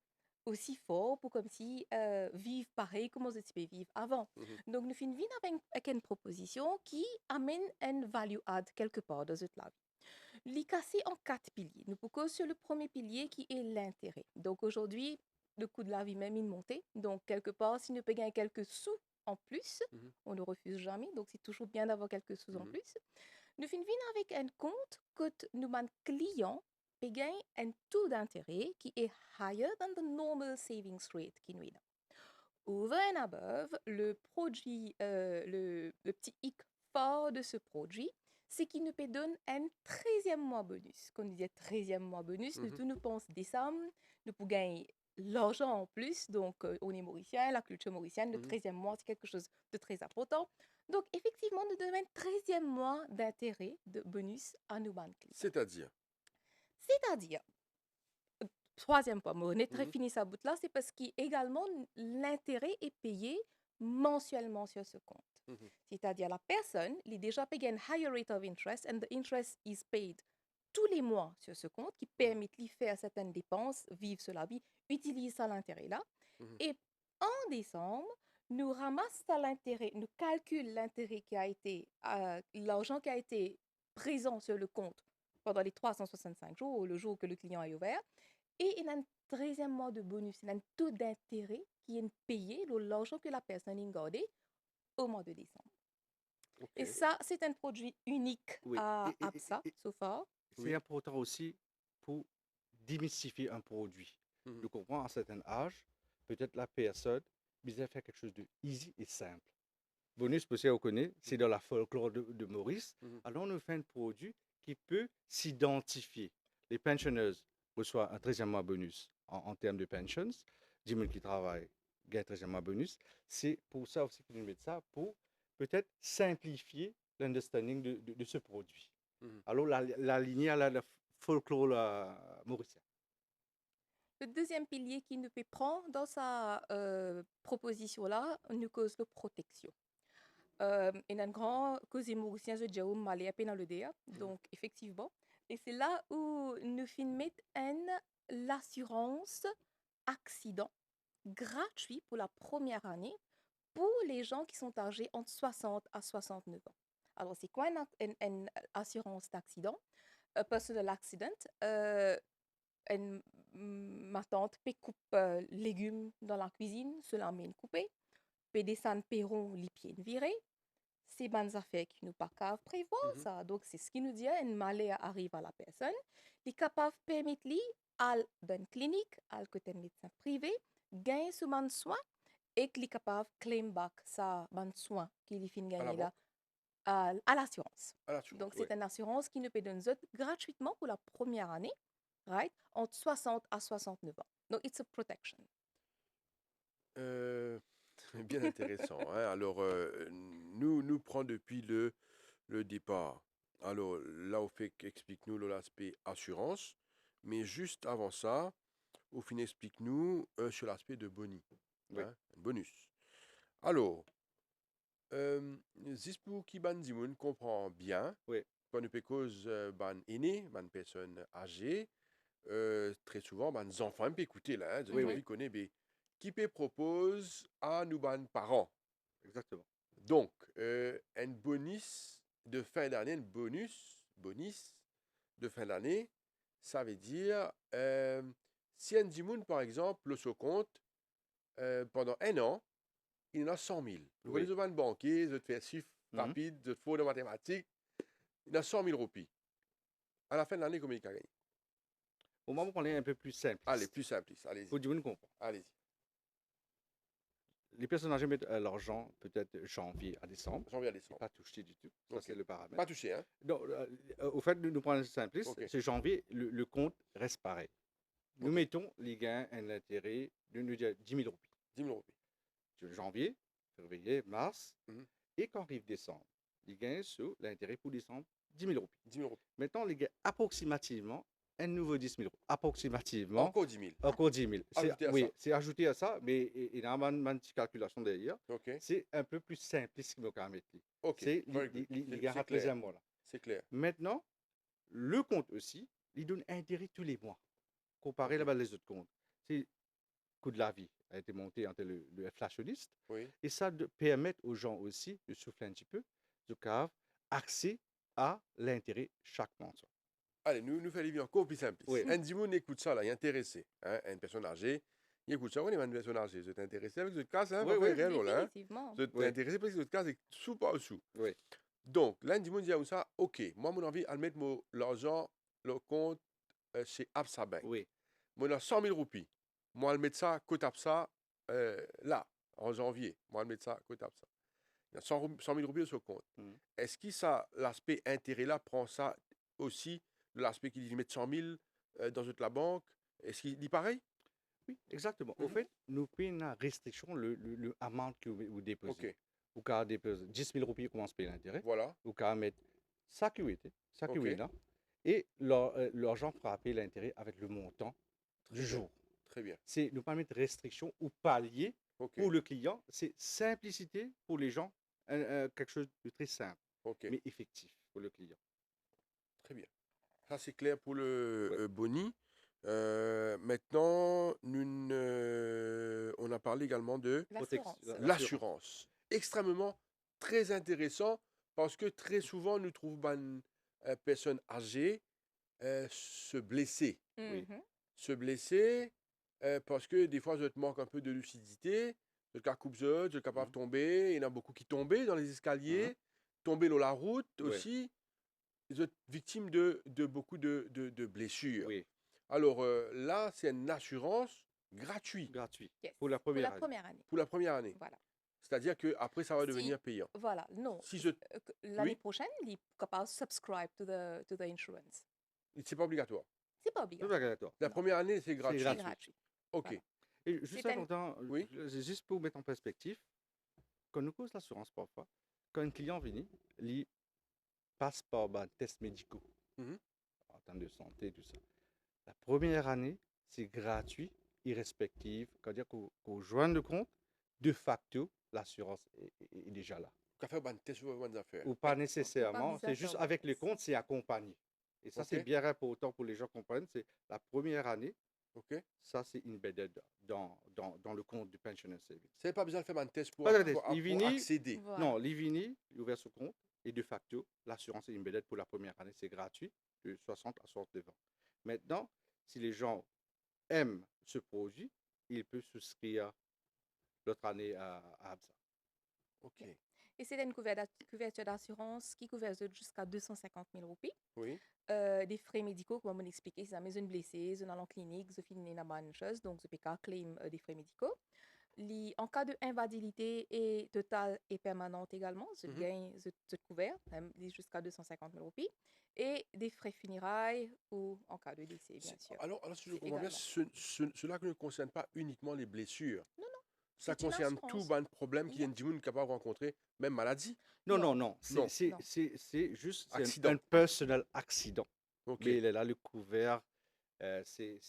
aussi forts pour comme si vivre pareil comme ils étaient vivre avant. Mhm. Donc, nous finissons avec une proposition qui amène un value add quelque part dans cette vie. Les casser en 4 piliers. Nous pouvons sur le premier pilier qui est l'intérêt. Donc, aujourd'hui, le coût de la vie même est monté. Donc, quelque part, si nous pouvons gagner quelques sous en plus, Mhm. on ne refuse jamais. Donc, c'est toujours bien d'avoir quelques sous en Mhm. plus. Nous finissons avec un compte que nos clients payent un taux d'intérêt qui est higher than the normal savings rate qui nous est là. Over and above, le produit, le petit hic fort de ce produit, c'est qu'il nous donne un 13e mois bonus. Quand on dit 13e mois bonus, nous Mhm. tous nous pensons décembre, nous pouvons gagner l'argent en plus. Donc, on est mauricien, la culture mauricienne, le Mhm. 13e mois, c'est quelque chose de très important. Donc, effectivement, nous donnons un 13e mois d'intérêt, de bonus à nos banques clients. C'est-à-dire, C'est-à-dire, troisième point, on est très Mhm. fini sa bout là, c'est parce qu'également l'intérêt est payé mensuellement sur ce compte. Mhm. C'est-à-dire la personne, il est déjà payé un higher rate of interest and the interest is paid tous les mois sur ce compte qui permet de lui faire certaines dépenses, vivre sur la vie, utilise ça l'intérêt là. Mhm. Et en décembre, nous ramassons l'intérêt, nous calculons l'intérêt qui a été, l'argent qui a été présent sur le compte pendant les 365 jours, le jour que le client est ouvert, et il y a un 13e mois de bonus, il y a un taux d'intérêt qui est payé de l'argent que la personne a gardé au mois de décembre. Et Ok. ça, c'est un produit unique Oui. à Et APSA, so far. c'est Oui. important aussi pour démystifier un produit. Mhm. Je comprends à un certain âge, peut-être la personne besoin faire quelque chose de easy et simple. Bonus, parce qu'on connaît, c'est dans la folklore de Maurice. Mhm. Alors, on fait un produit qui peut s'identifier. Les pensioners reçoivent un 13e mois bonus en termes de pensions. 10 000 qui travaillent gagnent un 13e mois bonus. C'est pour ça aussi que nous mettons ça, pour peut-être simplifier l'understanding de ce produit. Mhm. Alors, la lignée à la folklore mauricien. Le deuxième pilier qui nous peut prendre dans sa proposition-là, nous cause de protection. Il y a un grand cause mauricien de Jérôme Malé à peine dans le DA. Donc, effectivement. Et c'est là où nous filmons l'assurance accident gratuit pour la première année pour les gens qui sont âgés entre 60 à 69 ans. Alors, c'est quoi une assurance d'accident? Personal accident. Ma tante peut couper légumes dans la cuisine, cela mène coupé. Peut descendre perron, les pieds virés. C'est bonnes affaires qui nous pas capable prévoir Mhm. ça. Donc, c'est ce qui nous dit, un malheur arrive à la personne. Les capables permettre lui à d'une clinique, à côté d'un médecin privé, gagner ce bon soin et qu'il est capable de claim back ça bon soin qu'il finit À la gagner là banque, à l'assurance. à l'assurance, Donc, oui. c'est une assurance qui nous peut donner gratuitement pour la première année, right, entre 60 à 69 ans. Donc, it's a protection. Bien intéressant, hein. Alors, nous prend depuis le départ. Alors, là, au fait explique-nous l'aspect assurance, mais juste avant ça, au fin, explique-nous sur l'aspect de boni, Oui. hein, bonus. Alors, Zispou qui ban Zimoun comprend bien, Oui. quand nous cause ban aîné, ban personne âgée, très souvent, ban enfants peut écouter là, hein, Oui, j'ai oui. envie de connaître, mais qui peut propose à nous ban parents. Exactement. Donc, un bonus de fin d'année, un bonus de fin d'année, ça veut dire, si un Zimoun, par exemple, le se compte pendant un an, il en a 100 000. Vous Oui. connaissez un banquier, je te fais un chiffre Mhm. rapide, je te fais de mathématiques, il a 100 000 roupies. À la fin de l'année, combien il a gagné? Au moment qu'on est un peu plus Allez, simpliste, plus simpliste. Allez-y. pour dire nous comprendre. Allez-y. Les personnes âgées mettent l'argent peut-être janvier à décembre, Janvier à et décembre. pas touché du tout. Ça, Ok. c'est le paramètre. Pas touché, hein? Donc, au fait, nous prenons simpliste, Ok. c'est janvier, le compte reste pareil. Nous Ok. mettons les gains, un intérêt de nous dire 10 000 roupies. 10 000 roupies. De janvier, février, mars, Mhm. et quand arrive décembre, les gains sur l'intérêt pour décembre, 10 000 roupies. 10 000 roupies. Maintenant, les gains approximativement, un nouveau 10 000 roupies. Approximativement, Encore 10 000. encore 10 000. Ajouté à Oui, ça. c'est ajouté à ça, mais il y a une petite calculation derrière. OK. C'est un peu plus simpliste que nous avons mettre. OK. C'est Very good. les gains C'est à clair. 13e mois. Là. C'est clair. Maintenant, le compte aussi, il donne intérêt tous les mois, comparé Ok. là-bas les autres comptes. C'est coût de la vie a été monté entre le inflationniste, Oui. et ça permet aux gens aussi de souffler un petit peu, de avoir accès à l'intérêt chaque mois. Allez, nous faisons les vies encore plus simples. Oui. Un Dimoun écoute ça, là, il est intéressé. Hein, une personne âgée, il écoute ça, on est une personne âgée. Vous êtes intéressé avec ce cas, hein? Oui, Pas oui. réel, là. Hein? Définitivement. Vous êtes Oui. intéressé parce que votre cas est sous pas au sous. Oui. Donc, là, un Dimoun dit à ça, OK, moi, mon envie, à mettre l'argent, le compte chez Absa Bank. Oui. Moi, on a 100 000 roupies. Moi, je mettre ça, côté Absa, là, en janvier. Moi, je mettre ça, côté Absa. Il y a 100 000 roupies sur le compte. Mhm. Est-ce que ça, l'aspect intérêt là, prend ça aussi, l'aspect qu'il dit mettre 100 000 dans la banque? Est-ce qu'il dit pareil? Oui, exactement. Au Mhm. fait, nous payons une restriction, le amount que vous déposez. OK, Vous pouvez déposer 10 000 roupies, commence à payer l'intérêt. voilà. Vous pouvez mettre ça qui est, Ok. là, et l'argent fera payer l'intérêt avec le montant du Très bien. jour. Très bien. C'est ne pas mettre restriction ou palier OK, pour le client. C'est simplicité pour les gens, quelque chose de très simple, OK. mais effectif pour le client. Très bien. Ça, c'est clair pour le Ouais. boni. Maintenant, on a parlé également de L'assurance. l'assurance. Extrêmement très intéressant parce que très souvent, nous trouvons une personne âgée se blesser. Oui. Mhm. Se blesser parce que des fois, je te manque un peu de lucidité. Je te coupe, je suis capable de tomber. Il y en a beaucoup qui tombaient dans les escaliers, tomber dans la route Ouais. aussi. Ils sont victimes de beaucoup de blessures. Oui, Alors là, c'est une assurance gratuite gratuit. Yes. Pour la première année. première année. pour la première année. Voilà. C'est-à-dire qu'après, ça va Si- devenir payant. Voilà. Non. Si je... L'année Oui. prochaine, il est capable de subscribe to the insurance. C'est pas obligatoire. C'est pas C'est obligatoire. pas obligatoire. La Non. première année, c'est gratuit. C'est gratuit. gratuit. OK. Voilà. Et juste C'est un- important, Oui. juste pour mettre en perspective, quand nous cause l'assurance parfois, quand un client vient, il passe par des tests médicaux Mhm. en termes de santé, tout ça. La première année, c'est gratuit, irrespective. C'est-à-dire qu'au joint de compte, de facto, l'assurance est déjà là. Qu'à faire un test sur bonnes affaires. Ou pas nécessairement, besoin c'est de juste faire avec de le test. compte, c'est accompagné. Et ça, Ok. c'est bien important pour les gens comprennent. C'est la première année, OK. ça, c'est embedded dans le compte du pension savings. C'est pas besoin de faire un test pour, Pas de test. pour Il vient- accéder. Voilà. Non, l'IVINI, il ouvert ce compte et de facto, l'assurance est embedded pour la première année. C'est gratuit, de 60 à 69 ans. Maintenant, si les gens aiment ce produit, ils peuvent souscrire l'autre année à ABSA. OK. Et c'est une couverture d'assurance qui couvre jusqu'à 250 000 roupies. Oui. Des frais médicaux, comme on expliquait, si jamais une blessée, une allée en clinique, je finis une bonne chose, donc je peux claim des frais médicaux. En cas d'invalidité et totale et permanente également, je Mhm. gagne ce couvert, jusqu'à 250 000 roupies. Et des frais funérailles ou en cas de décès, bien sûr. Alors, si je C'est comprends bien, également. cela ne concerne pas uniquement les blessures. Non, Ça c'est une concerne assurance. tout ben, problème qu'il y a Yeah. une dimoun capable de rencontrer, même maladie. Non, Non. non, non. Non. C'est juste Accident. un personal accident. OK. Mais il est là, le couvert, ses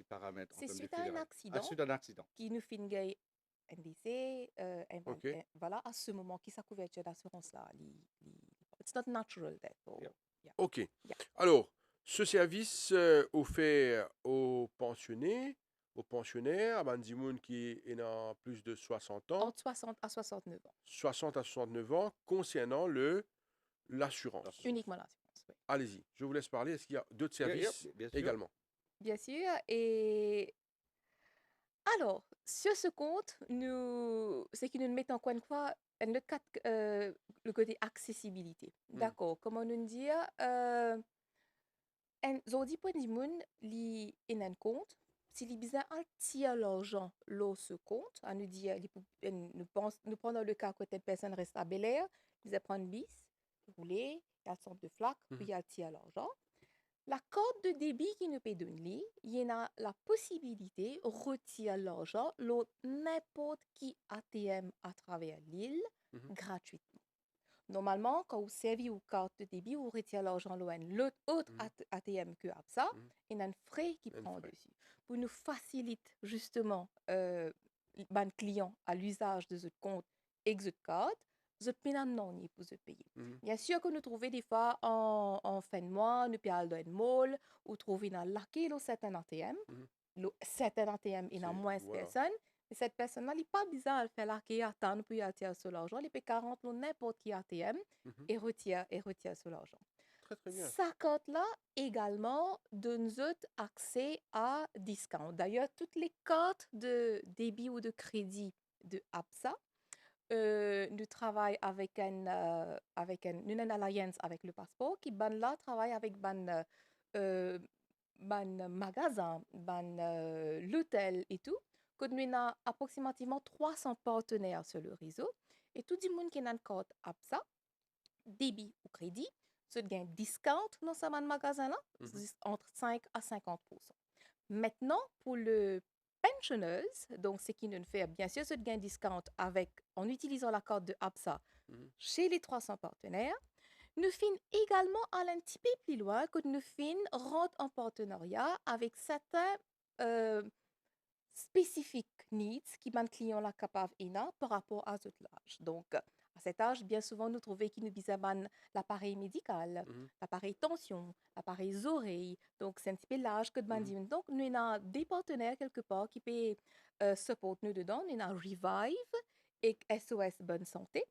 paramètres. en C'est termes de suite à un funérailles. accident Suite à un accident. qui nous fait une gagne un décès, OK. voilà, à ce moment qui sa couverture d'assurance là. It's not natural, therefore. Yeah. Yeah. OK. Yeah. Alors, ce service offert aux pensionnés, aux pensionnaires, à Bandimoun qui est dans plus de 60 ans, Entre 60 à 69 ans. 60 à 69 ans, concernant l'assurance. Uniquement l'assurance, oui. Allez-y, je vous laisse parler. Est-ce qu'il y a d'autres Yeah, yeah, services bien sûr. également? Bien sûr. Et alors, sur ce compte, c'est que nous mettons encore une fois le côté accessibilité. D'accord. Comment nous dire En zodi point di moun li en compte, si li bizin al tia l'argent lo ce compte, à nous dire, nous prenons le cas que telle personne reste à Bel Air, ils prendre bis, rouler, il y a le centre de flaque, puis il y a le tia l'argent. La carte de débit qui nous peut donner, il y en a la possibilité de retirer l'argent l'autre n'importe qui ATM à travers l'île Mhm. gratuitement. Normalement, quand vous servez une carte de débit, vous retirez l'argent loin l'autre autre Mhm. ATM que ça, Mhm. il y a un frais qui Un prend frais. dessus. Pour nous faciliter justement ban client à l'usage de ce compte et de cette carte, vous payez non pour se payer. Mhm. Bien sûr que nous trouvons des fois en fin de mois, nous payons dans une mall, ou trouver dans laquelle le certain ATM, Mhm. le certain ATM, il y a C'est, moins de voilà. personnes. Et cette personne-là, il n'est pas bizarre de faire laquelle attendre pour y attirer sur l'argent. Il peut 40 n'importe qui ATM Mhm. et retire sur l'argent. Très, très bien. Sa carte-là également donne accès à discount. D'ailleurs, toutes les cartes de débit ou de crédit de APSA, nous travaillons avec une alliance avec le passeport qui ban là travaille avec euh, magasin, l'hôtel et tout. Que nous avons approximativement 300 partenaires sur le réseau et tout le monde qui a une carte APSA, débit ou crédit, se gagne discount dans ce magasin-là, Mhm. entre 5 à 50%. Maintenant, pour le pensioners, donc ce qui nous fait bien sûr ce gain discount en utilisant la carte de APSA Mhm. chez les 300 partenaires, nous fin également aller un petit peu plus loin que nous fin rentre en partenariat avec certains euh, spécifiques needs qui ban client la capable par rapport à cet âge. Donc, à cet âge, bien souvent, nous trouvons qu'il nous bisaban l'appareil médical, Mhm. l'appareil tension, l'appareil oreilles. Donc, c'est un petit peu l'âge que Mhm. demandons. Donc, nous avons des partenaires quelque part qui peuvent support nous dedans. Nous avons Revive et SOS Bonne Santé.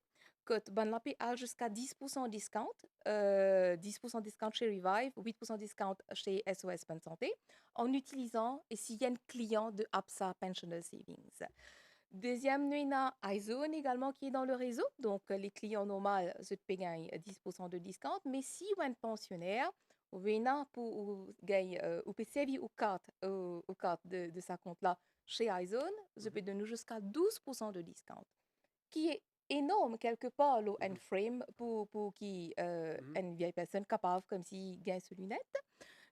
Que ban la a jusqu'à 10% discount, 10% discount chez Revive, 8% discount chez SOS Bonne Santé en utilisant et s'il y a un client de APSA Pensioner Savings. Deuxième, nous avons iZone également qui est dans le réseau. Donc, les clients normaux, je gagnent 10% de discount. Mais si vous êtes pensionnaire, vous venez pour gagner, ou peut servir aux cartes de sa compte-là chez iZone, je peux Mhm. donner jusqu'à 12% de discount, qui est énorme quelque part, le Mhm. frame pour qui Mhm. une vieille personne capable comme s'il gagne sur lunettes.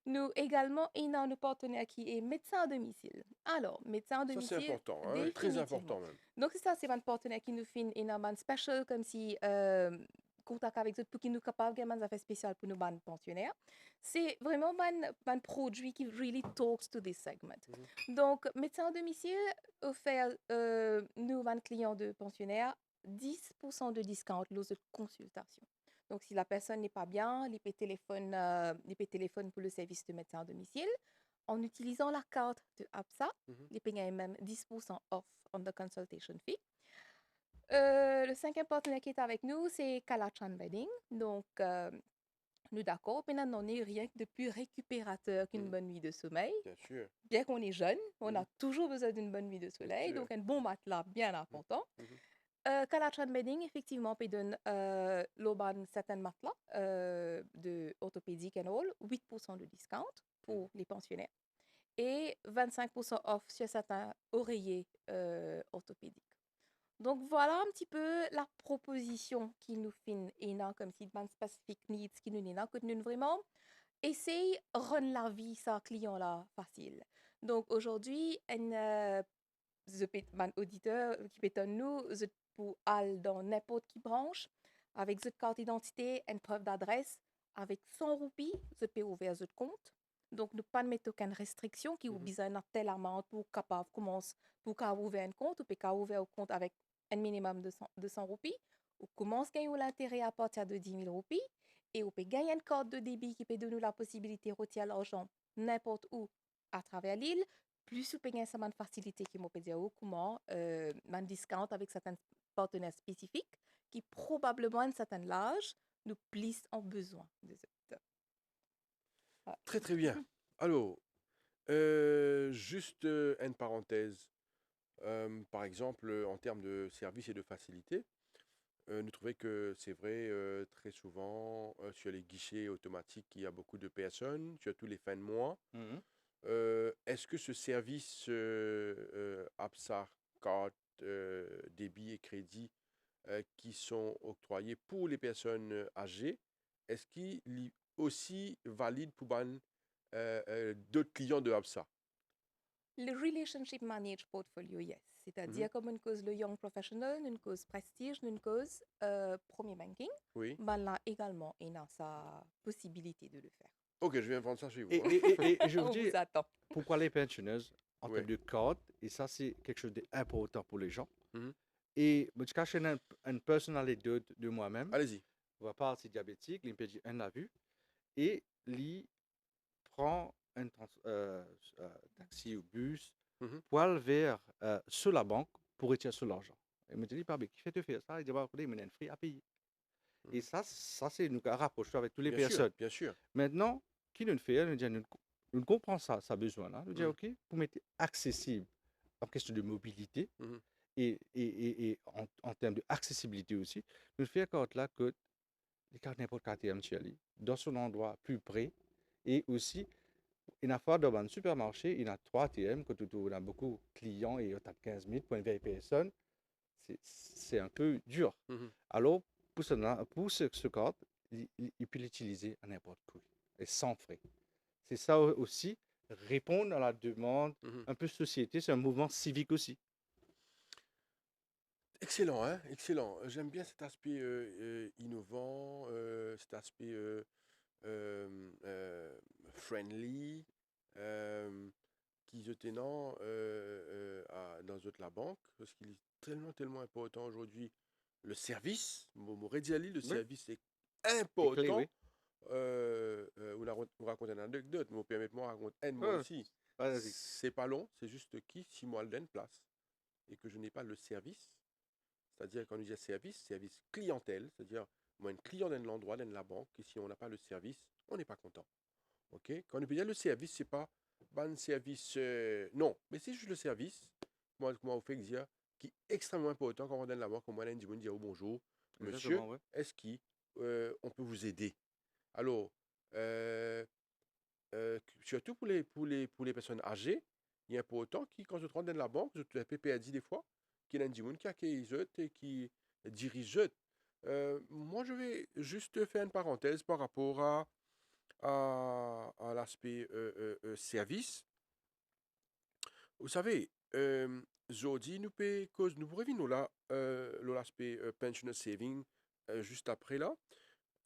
Nous également, il y a un partenaire qui est médecin à domicile. Alors, médecin à Ça, c'est domicile, important, hein, très définitivement. important même. Donc, c'est ça, c'est un partenaire qui nous fait un special, comme si contact avec eux pour qu'ils nous capables de faire des affaires spéciales pour nos pensionnaires. C'est vraiment un produit qui really talks to this segment. Mhm. Donc, médecin à domicile offert nous, clients de pensionnaires, 10% de discount lors de consultation. Donc, si la personne n'est pas bien, il peut téléphoner pour le service de médecin à domicile. En utilisant la carte de APSA, Mhm. il paye même 10% off on the consultation fee. Le cinquième partenaire qui est avec nous, c'est Kalachan Bedding. Donc, nous d'accord, maintenant, on n'est rien que de plus récupérateur qu'une Mhm. bonne nuit de sommeil. Bien sûr. Bien qu'on est jeune, on Mhm. a toujours besoin d'une bonne nuit de Bien soleil, sûr. donc un bon matelas bien Mhm. important. Mhm. Kalachan Bedding, effectivement, peut donner l'auban certains matelas de orthopédique and all, 8% de discount Mhm. pour les pensionnaires et 25% off sur certains oreillers orthopédiques. Donc voilà un petit peu la proposition qui nous fait comme si de specific needs qui nous que nous vraiment essaye de rendre la vie sa client là facile. Donc aujourd'hui un auditeur qui peut nous pour aller dans n'importe qui branche avec cette carte d'identité une preuve d'adresse avec 100 roupies je peux ouvrir ce compte. Donc ne pas mettre aucune restriction qui vous Mhm. besoin de tel amount pour capable commencer pour ouvrir un compte ou peut ouvrir un compte avec un minimum de 100 roupies ou commence à gagner l'intérêt à partir de 10 000 roupies et on peut gagner une carte de débit qui peut donner la possibilité de retirer l'argent n'importe où à travers l'île, plus vous payez une facilité qui m'a dire comment un discount avec certains partenaires spécifiques qui probablement à un certain âge nous plissent en besoin de cette. Voilà. Très, très bien. Alors, juste une parenthèse. Par exemple, en termes de services et de facilité, nous trouvons que c'est vrai, très souvent, sur les guichets automatiques, il y a beaucoup de personnes, surtout les fins de mois. Mhm. Est-ce que ce service APSA, carte, débit et crédit qui sont octroyés pour les personnes âgées, est-ce qu'il est aussi valide pour d'autres clients de APSA? Le relationship managed portfolio, yes. Mhm. C'est-à-dire comme une cause le young professional, une cause prestige, une cause premier banking, Oui. ben là également, il a sa possibilité de le faire. Ok, je viens prendre ça chez vous. Et, Hein. et je vous On dis, vous attend. pourquoi les pensioners en Oui. termes de code, et ça, c'est quelque chose d'important pour les gens. Mhm. Et je cache une personnalité de moi-même. Allez-y. On va pas c'est diabétique, l'impédi, on l'a vu. Et lui prend un taxi ou bus Mhm. pour aller vers sur la banque pour retirer sur l'argent. Il me dit, pas, mais qui fait te faire ça? Il dit, bah, écoutez, il me donne un free à payer. Et Mhm. ça c'est nous rapproche avec toutes les Bien sûr, personnes. bien sûr. Maintenant, qui nous fait? Nous dit, nous comprenons ça besoin là. Nous dit, Mhm. OK, pour mettre accessible en question de mobilité Mhm. et en termes d'accessibilité aussi, nous fait compte là que les cartes n'importe quel ATM dans son endroit plus près et aussi il y a fois dans un supermarché, il y a 3 ATM, que on a beaucoup de clients et on a 15 000 pour une vieille personne, c'est un peu dur. Mhm. Alors, pour ce code, il peut l'utiliser à n'importe où et sans frais. C'est ça aussi, répondre à la demande, Mhm. un peu société, c'est un mouvement civique aussi. Excellent, hein? Excellent. J'aime bien cet aspect innovant, cet aspect friendly, euh, qui se tenant dans toute la banque, parce qu'il est tellement, tellement important aujourd'hui. Le service, le Oui, service est et clé, oui. important. Vous racontez une anecdote, mais permettez-moi de raconter un moi Ouais, aussi. vas-y. C'est pas long, c'est juste qui, si moi, je donne place et que je n'ai pas le service, c'est-à-dire quand on dit service, service clientèle, c'est-à-dire moi, un client dans l'endroit, dans la banque, et si on n'a pas le service, on n'est pas content. OK? Quand on peut dire le service, c'est pas un service. Non, mais c'est juste le service. Comment on fait dire qui est extrêmement important quand on donne la banque, comme on dit, on dit oh, bonjour, monsieur, Exactement, oui. est-ce qu'on peut vous aider? Alors, euh, surtout pour les personnes âgées, il est important qui, quand je rentre dans la banque, je te fais dit des fois, qu'il y a un monde qui accueille et qui dirige. Moi, je vais juste faire une parenthèse par rapport à l'aspect service. Vous savez, aujourd'hui, nous pourrions venir là, l'aspect pensioner saving juste après là.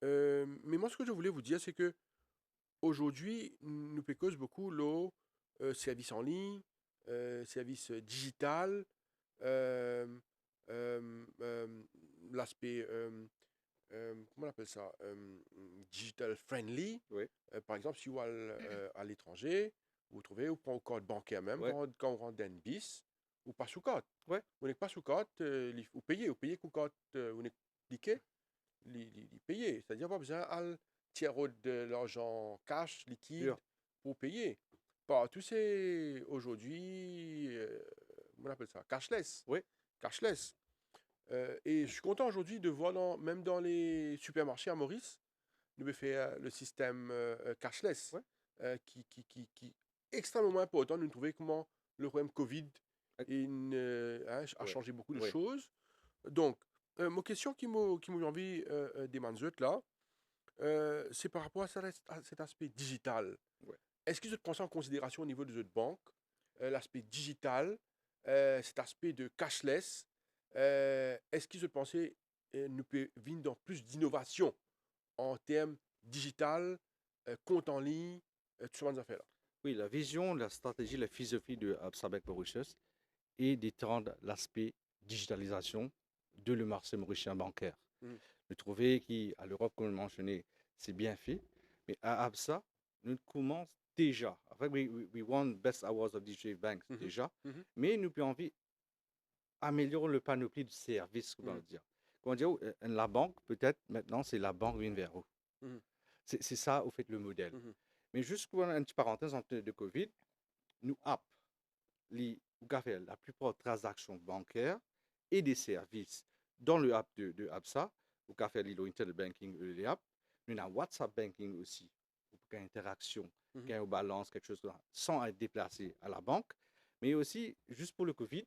Mais moi, ce que je voulais vous dire, c'est que aujourd'hui, nous cause beaucoup le service en ligne, service digital, euh, euh, l'aspect comment on appelle ça? Digital friendly. Oui, Par exemple, si vous allez à l'étranger, vous trouvez, vous prenez au code bancaire même, oui, quand on rentre dans une bis, ou pas sous code. oui. Vous n'êtes pas sous code, vous payez avec code, vous n'êtes cliqué, vous payez. C'est-à-dire, pas besoin de tirer de l'argent cash, liquide, Sûr. pour payer. Pas tout c'est aujourd'hui, comment on appelle ça? Cashless. Oui, Cashless. Et je suis content aujourd'hui de voir, même dans les supermarchés à Maurice, nous avons fait le système cashless, oui. qui est extrêmement important. Nous trouvons comment le problème Covid Ex- a Oui, changé beaucoup de oui. choses. Donc, ma question qui m'a envie des manzettes là, c'est par rapport à cet aspect digital. Oui. Est-ce que vous prend ça en considération au niveau de votre banque, l'aspect digital, cet aspect de cashless, est-ce que vous pensez nous peut venir dans plus d'innovation en termes digital, compte en ligne, tout ce genre d'affaires-là? Oui, la vision, la stratégie, la philosophie de Absabec Mauritius est d'étendre l'aspect digitalisation de le marché mauricien bancaire. Mhm, De trouver qu'à l'Europe, comme mentionné, c'est bien fait, mais à Absa, nous commençons déjà. En fait, we won Best Awards of Digital Banks mhm, déjà, mhm, mais nous avons envie d'améliorer le panoplie de services, comment mhm, dire. Comment dire, la banque, peut-être maintenant, c'est la banque vient vers vous. mhm, C'est ça, au fait, le modèle. mhm, Mais juste pour une petite parenthèse en temps de Covid, nous app la plupart des transactions bancaires et des services dans le app de ABSA, au café Lilo Internet Banking, les apps. Nous avons WhatsApp Banking aussi, pour qu'il y ait interaction, qu'il y ait une balance, quelque chose comme ça, sans être déplacé à la banque. Mais aussi, juste pour le Covid,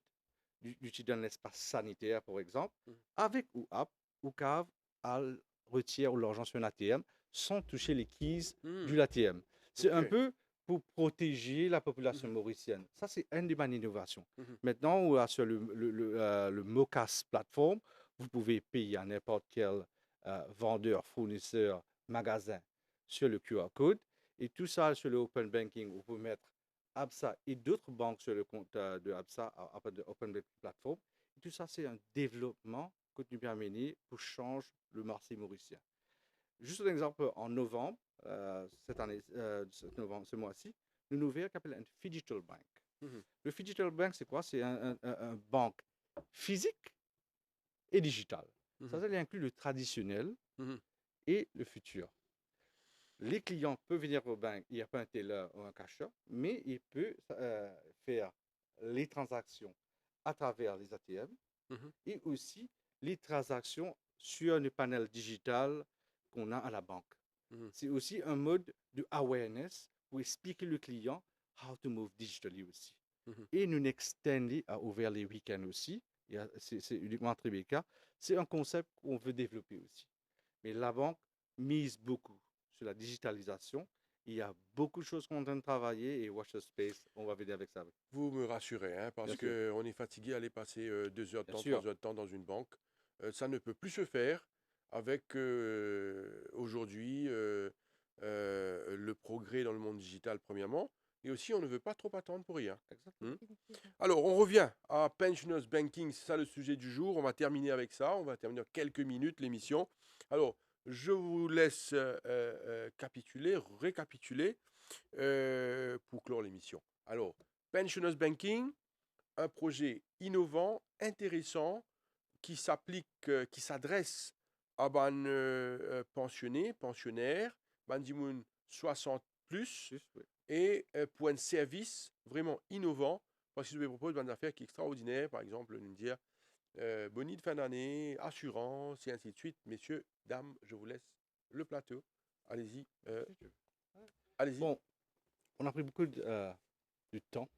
d'utiliser dans l'espace sanitaire, par exemple, avec ou app, ou cave, à retire ou l'argent sur un ATM, sans toucher les keys Mhm. du ATM. C'est un Ok. peu pour protéger la population Mhm. mauricienne. Ça, c'est une des bonnes innovations. Mhm. Maintenant, sur le MoCas plateforme, vous pouvez payer à n'importe quel vendeur, fournisseur, magasin sur le QR code. Et tout ça sur le Open Banking, vous pouvez mettre ABSA et d'autres banques sur le compte de ABSA, de Open Banking Platform. Et tout ça, c'est un développement que nous permet pour changer le marché mauricien. Juste un exemple, en novembre, cette année, ce mois-ci, nous avons ouvert ce qu'on appelle un Phygital Bank. Mhm. Le Phygital Bank, c'est quoi? C'est un banque physique et digital. Ça, Mhm. ça inclut le traditionnel Mhm. et le futur. Les clients peuvent venir au banque, il n'y a pas un teller ou un cacheur, mais il peut faire les transactions à travers les ATM Mhm. et aussi les transactions sur le panel digital qu'on a à la banque. Mhm. C'est aussi un mode de awareness pour expliquer au client how to move digitally aussi. Mhm. Et nous extendons à ouvrir les week-ends aussi. C'est uniquement à Tribeca. C'est un concept qu'on veut développer aussi. Mais la banque mise beaucoup sur la digitalisation. Il y a beaucoup de choses qu'on est en train de travailler et Watch the Space, on va venir avec ça. Vous me rassurez, hein, parce Bien sûr, qu'on est fatigué à aller passer 2 heures de bien temps, sûr. 3 heures de temps dans une banque. Ça ne peut plus se faire avec aujourd'hui le progrès dans le monde digital, premièrement. Et aussi, on ne veut pas trop attendre pour rien. Exactement. Hmm. Alors, on revient à Pensioners Banking, c'est ça le sujet du jour. On va terminer avec ça. On va terminer en quelques minutes l'émission. Alors, je vous laisse récapituler pour clore l'émission. Alors, Pensioners Banking, un projet innovant, intéressant, qui s'applique, qui s'adresse à ban pensionnés, pensionnaires, bandimoun 60 plus, Juste, oui. et pour un service vraiment innovant, parce que je vous propose une affaire qui est extraordinaire, par exemple, nous dire boni de fin d'année, assurance, et ainsi de suite. Messieurs, dames, je vous laisse le plateau. Allez-y, allez-y. Bon, on a pris beaucoup de temps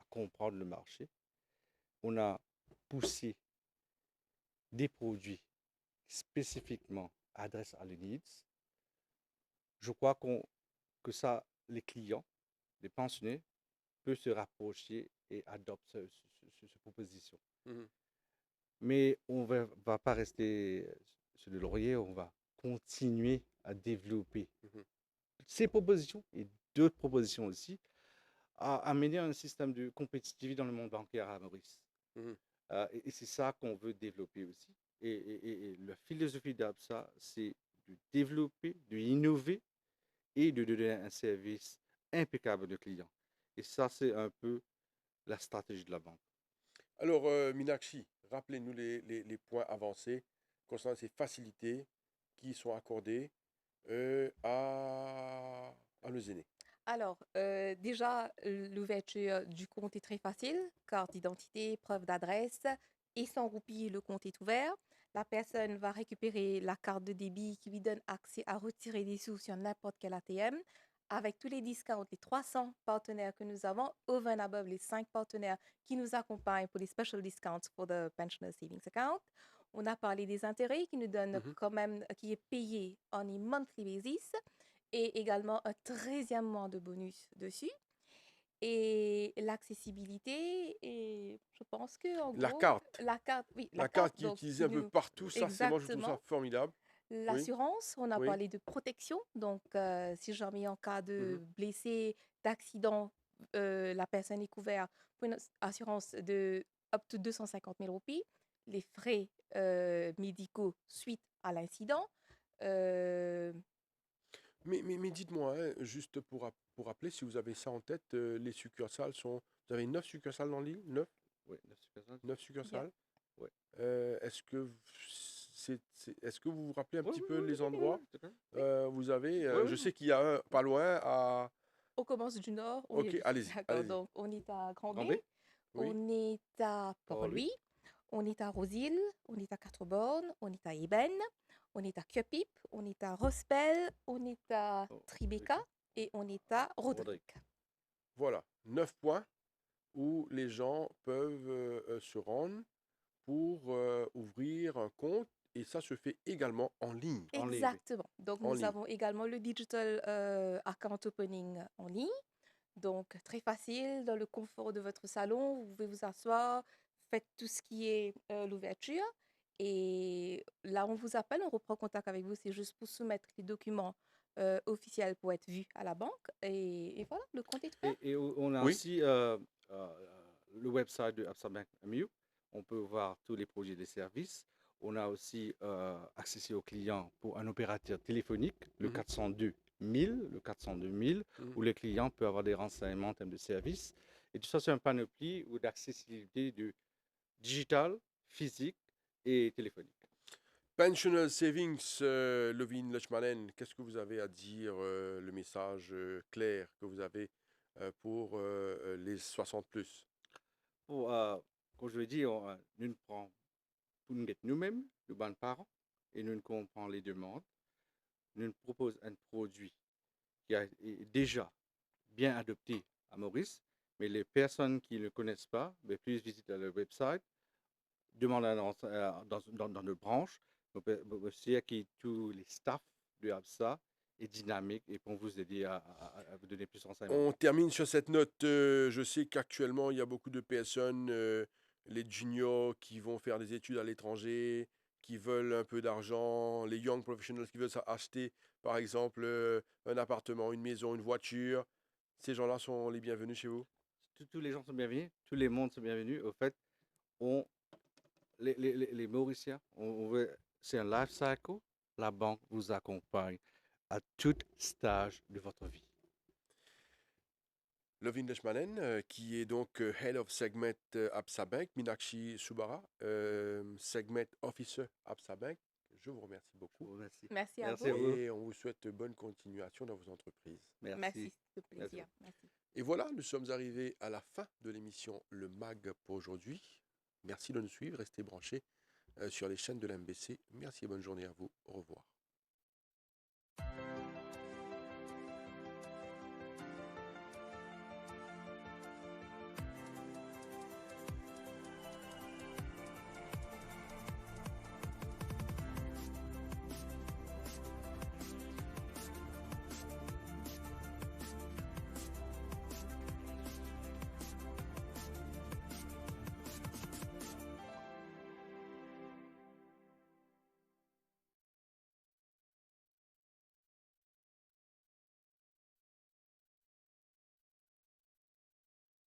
à comprendre le marché. On a poussé des produits spécifiquement adressés à les needs. Je crois que ça, les clients, les pensionnés, peuvent se rapprocher et adopter cette proposition. Mhm. Mais on ne va pas rester sur le laurier, on va continuer à développer Mhm. ces propositions et d'autres propositions aussi, à amener un système de compétitivité dans le monde bancaire à Maurice. Mhm. Et c'est ça qu'on veut développer aussi. Et la philosophie d'ABSA, c'est de développer, d'innover et de donner un service impeccable aux clients. Et ça, c'est un peu la stratégie de la banque. Alors, Minakshi, rappelez-nous les points avancés concernant ces facilités qui sont accordées à nos aînés. Alors, déjà, l'ouverture du compte est très facile. Carte d'identité, preuve d'adresse et 100 roupies, le compte est ouvert. La personne va récupérer la carte de débit qui lui donne accès à retirer des sous sur n'importe quel ATM. Avec tous les discounts, les 300 partenaires que nous avons, over and above les 5 partenaires qui nous accompagnent pour les special discounts pour the Pensioner Savings Account. On a parlé des intérêts qui nous donnent Mhm. quand même, qui est payé on a monthly basis et également un 13e mois de bonus dessus. Et l'accessibilité, et je pense que en La gros, carte, la carte, oui, la la carte, carte qui est donc utilisée qui un peu nous, partout, ça, c'est moi, je trouve ça exactement. formidable. Oui, L'assurance, on a oui. parlé de protection, donc si jamais en cas Mhm. de blessé, d'accident, la personne est couverte pour une assurance de up to 250 000 roupies, les frais médicaux suite à l'incident. euh, Mais dites-moi, hein, juste pour rappeler, si vous avez ça en tête, les succursales sont. Vous avez 9 succursales dans l'île? 9? Oui, la succursale. 9 yeah. succursales? Oui. Est-ce que vous vous rappelez un Oui, petit oui, peu oui, les oui, oui, endroits? oui, d'accord. Vous avez. Oui, Je oui, sais qu'il y a un pas loin à. On commence du nord, Ok, allez-y, D'accord, allez-y. donc on est à Grand B? Grand-B, Oui, on est à Port-Louis? Port-Louis, on est à Rosil, on est à Quatre-Bornes, on est à Eben, on est à Cupip, on est à Rospel, on est à Oh, Tribeca et on est à Rodrigue. Rodrigue. Voilà, 9 points où les gens peuvent se rendre pour ouvrir un compte et ça se fait également en ligne. En ligne, oui. Exactement. Donc, En nous ligne. avons également le digital account opening en ligne. Donc, très facile, dans le confort de votre salon, vous pouvez vous asseoir, faites tout ce qui est l'ouverture. Et là, on vous appelle, on reprend contact avec vous. C'est juste pour soumettre les documents officiels pour être vus à la banque. Et voilà, le compte est ouvert. Et on a Oui, aussi le website de Absa Bank MU. On peut voir tous les projets et services. On a aussi accès aux clients pour un opérateur téléphonique, le Mhm. 402 1000, le 402 1000, Mhm. où le client peut avoir des renseignements en termes de services. Et tout ça, c'est un panoplie ou d'accessibilité de digital, physique et téléphonique. Pensional Savings, Lovin Lechmanen, qu'est-ce que vous avez à dire, le message clair que vous avez pour les 60 plus? Pour, comme je l'ai dit, nous prenons pour nous nous-mêmes, nous bonnes parents, et nous comprenons les demandes. Nous proposons un produit qui est déjà bien adopté à Maurice, mais les personnes qui ne le connaissent pas, ben, plus visiter le website, demandent dans nos branches. C'est que tous les staffs de ABSA est dynamique et pour vous aider à vous donner plus de renseignements. On termine sur cette note. Je sais qu'actuellement, il y a beaucoup de personnes, les juniors qui vont faire des études à l'étranger, qui veulent un peu d'argent, les young professionals qui veulent acheter, par exemple, un appartement, une maison, une voiture. Ces gens-là sont les bienvenus chez vous? Tous les gens sont bienvenus, tous les mondes sont bienvenus. Au fait, on, les Mauriciens, c'est un life cycle. La banque vous accompagne à tout stage de votre vie. Lovin Deshmanen, qui est donc Head of Segment Absa Bank, Minakshi Subara, Segment Officer Absa Bank. Je vous remercie Je beaucoup vous remercie. Merci à Merci vous. à vous. et on vous souhaite bonne continuation dans vos entreprises. Merci. Merci, c'est un Merci plaisir. beaucoup. Merci. Et voilà, nous sommes arrivés à la fin de l'émission Le MAG pour aujourd'hui. Merci de nous suivre, restez branchés sur les chaînes de l'MBC. Merci et bonne journée à vous. Au revoir.